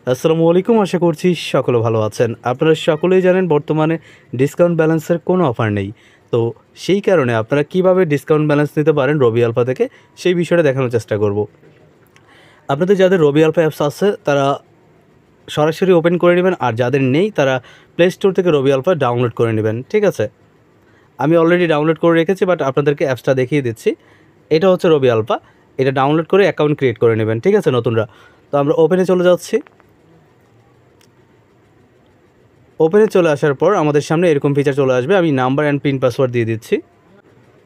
আসসালামু আলাইকুম। আশা করছি সকলে ভালো আছেন। আপনারা সকলেই জানেন বর্তমানে ডিসকাউন্ট ব্যালেন্সের কোনো অফার নেই। তো সেই কারণে আপনারা কিভাবে ডিসকাউন্ট ব্যালেন্স নিতে পারেন রবি আলফা থেকে সেই বিষয়টা দেখানোর চেষ্টা করব। আপনাদের যাদের রবি আলফা অ্যাপস আছে তারা সরাসরি ওপেন করে নেবেন, আর যাদের নেই তারা প্লে স্টোর থেকে রবি আলফা ডাউনলোড করে নেবেন। ঠিক আছে, আমি অলরেডি ডাউনলোড করে রেখেছি, বাট আপনাদেরকে অ্যাপসটা দেখিয়ে দিচ্ছি। এটা হচ্ছে রবি আলফা, এটা ডাউনলোড করে অ্যাকাউন্ট ক্রিয়েট করে নেবেন। ঠিক আছে নতুনরা। তো আমরা ওপেনে চলে যাচ্ছি। ওপেনে চলে আসার পর আমাদের সামনে এরকম ফিচার চলে আসবে। আমি নাম্বার অ্যান্ড পিন পাসওয়ার্ড দিয়ে দিচ্ছি।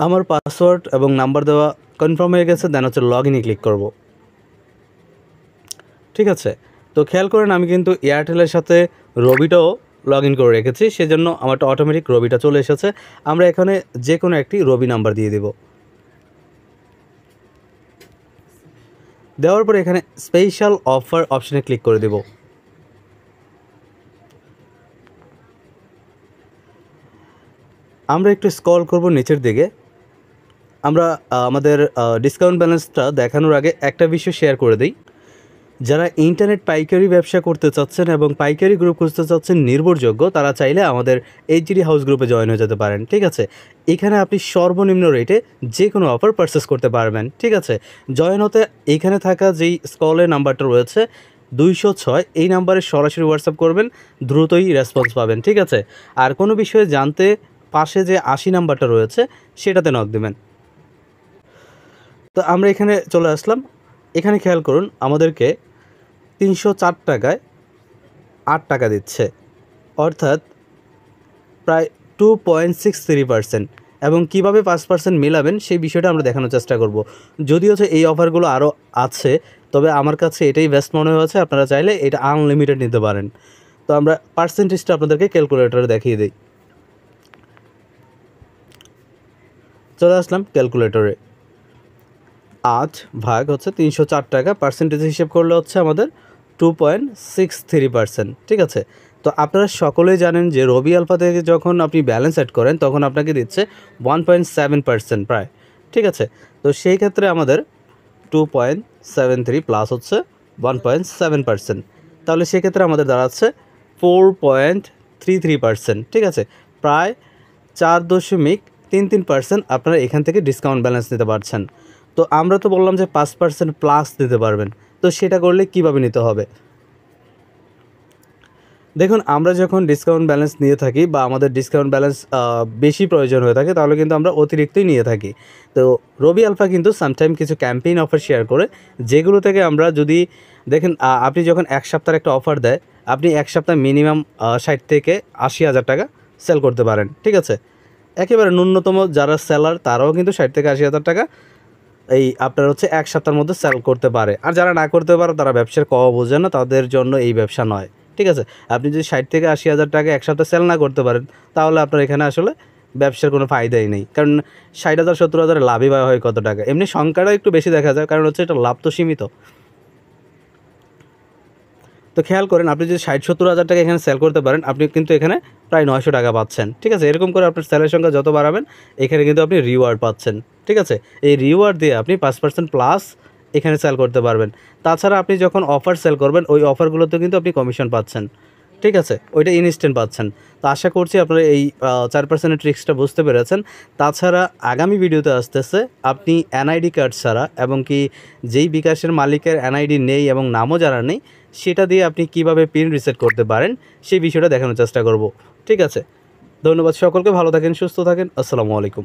আমার পাসওয়ার্ড এবং নাম্বার দেওয়া কনফার্ম হয়ে গেছে, দেন হচ্ছে লগ ইনে ক্লিক করব। ঠিক আছে, তো খেয়াল করেন আমি কিন্তু এয়ারটেলের সাথে রবিটাও লগ ইন করে রেখেছি, সেজন্য আমারটা অটোমেটিক রবিটা চলে এসেছে। আমরা এখানে যে কোনো একটি রবি নাম্বার দিয়ে দেব। দেওয়ার পরে এখানে স্পেশাল অফার অপশানে ক্লিক করে দেব। আমরা একটু স্ক্রল করব নিচের দিকে। আমরা আমাদের ডিসকাউন্ট ব্যালেন্সটা দেখানোর আগে একটা বিষয় শেয়ার করে দিই। যারা ইন্টারনেট পাইকারি ব্যবসা করতে চাচ্ছেন এবং পাইকারি গ্রুপ খুঁজতে চাচ্ছেন নির্ভরযোগ্য, তারা চাইলে আমাদের এইচডি হাউস গ্রুপে জয়েন হয়ে যেতে পারেন। ঠিক আছে, এখানে আপনি সর্বনিম্ন রেটে যে কোনো অফার পারচেস করতে পারবেন। ঠিক আছে, জয়েন হতে এইখানে থাকা যেই স্কলের নাম্বারটা রয়েছে 206, এই নাম্বারে সরাসরি হোয়াটসঅ্যাপ করবেন, দ্রুতই রেসপন্স পাবেন। ঠিক আছে, আর কোনো বিষয়ে জানতে পাশে যে 80 নাম্বারটা রয়েছে সেটাতে নক দেবেন। তো আমরা এখানে চলে আসলাম। এখানে খেয়াল করুন আমাদেরকে 304 টাকায় 8 টাকা দিচ্ছে, অর্থাৎ প্রায় 2.63%। এবং কীভাবে 5% মেলাবেন সেই বিষয়টা আমরা দেখানোর চেষ্টা করব। যদিও এই অফারগুলো আরও আছে, তবে আমার কাছে এটাই বেস্ট মনে হয়েছে। আপনারা চাইলে এটা আনলিমিটেড নিতে পারেন। তো আমরা পার্সেন্টেজটা আপনাদেরকে ক্যালকুলেটরে দেখিয়ে দিই। চলে আসলাম ক্যালকুলেটরে। 8 ভাগ হচ্ছে 304 টাকা, পার্সেন্টেজ হিসেব করলে হচ্ছে আমাদের 2.63%। ঠিক আছে, তো আপনারা সকলেই জানেন যে রবি আলফা থেকে যখন আপনি ব্যালেন্স অ্যাড করেন তখন আপনাকে দিচ্ছে 1.7% প্রায়। ঠিক আছে, তো সেই ক্ষেত্রে আমাদের 2.73 প্লাস হচ্ছে 1.7%, তাহলে সেক্ষেত্রে আমাদের দাঁড়াচ্ছে 4.33%। ঠিক আছে, প্রায় 4.33% আপনারা এখান থেকে ডিসকাউন্ট ব্যালেন্স নিতে পারছেন। তো আমরা তো বললাম যে 5% প্লাস দিতে পারবেন, তো সেটা করলে কিভাবে নিতে হবে দেখুন। আমরা যখন ডিসকাউন্ট ব্যালেন্স নিয়ে থাকি বা আমাদের ডিসকাউন্ট ব্যালেন্স বেশি প্রয়োজন হয়ে থাকে, তাহলে কিন্তু আমরা অতিরিক্তই নিয়ে থাকি। তো রবি আলফা কিন্তু সামটাইম কিছু ক্যাম্পেইন অফার শেয়ার করে, যেগুলো থেকে আমরা যদি দেখেন আপনি যখন এক সপ্তাহের একটা অফার দেয়, আপনি এক সপ্তাহ মিনিমাম 60 থেকে 80 হাজার টাকা সেল করতে পারেন। ঠিক আছে, একেবারে ন্যূনতম যারা সেলার তারাও কিন্তু 60 থেকে 80 হাজার টাকা এই আপনার হচ্ছে এক সপ্তাহের মধ্যে সেল করতে পারে। আর যারা না করতে পারে তারা ব্যবসার বোঝে না, তাদের জন্য এই ব্যবসা নয়। ঠিক আছে, আপনি যদি 60 থেকে 80 হাজার টাকা এক সপ্তাহে সেল না করতে পারেন, তাহলে আপনার এখানে আসলে ব্যবসার কোনো ফায়দাই নেই। কারণ 60,000 70,000 লাভই বা হয় কত টাকা? এমনি সংখ্যাটা একটু বেশি দেখা যায়, কারণ হচ্ছে এটা লাভ তো সীমিত। তো খেয়াল করেন আপনি যদি 60-70 হাজার টাকা এখানে সেল করতে পারেন, আপনি কিন্তু এখানে প্রায় 900 টাকা পাচ্ছেন। ঠিক আছে, এরকম করে আপনার সেলের সংখ্যা যত বাড়াবেন এখানে কিন্তু আপনি রিওয়ার্ড পাচ্ছেন। ঠিক আছে, এই রিওয়ার্ড দিয়ে আপনি 5% প্লাস এখানে সেল করতে পারবেন। তাছাড়া আপনি যখন অফার সেল করবেন ওই অফারগুলোতে কিন্তু আপনি কমিশন পাচ্ছেন। ঠিক আছে, ওইটা ইনস্ট্যান্ট পাচ্ছেন। তো আশা করছি আপনারা এই 4%-এর ট্রিক্সটা বুঝতে পেরেছেন। তাছাড়া আগামী ভিডিওতে আসতেছে আপনি এনআইডি কার্ড ছাড়া, এবং কি যেই বিকাশের মালিকের এনআইডি নেই এবং নামও জানা নেই, সেটা দিয়ে আপনি কিভাবে পিন রিসেট করতে পারেন সেই বিষয়টা দেখানোর চেষ্টা করব। ঠিক আছে, ধন্যবাদ সকলকে। ভালো থাকেন, সুস্থ থাকেন। আসসালামু আলাইকুম।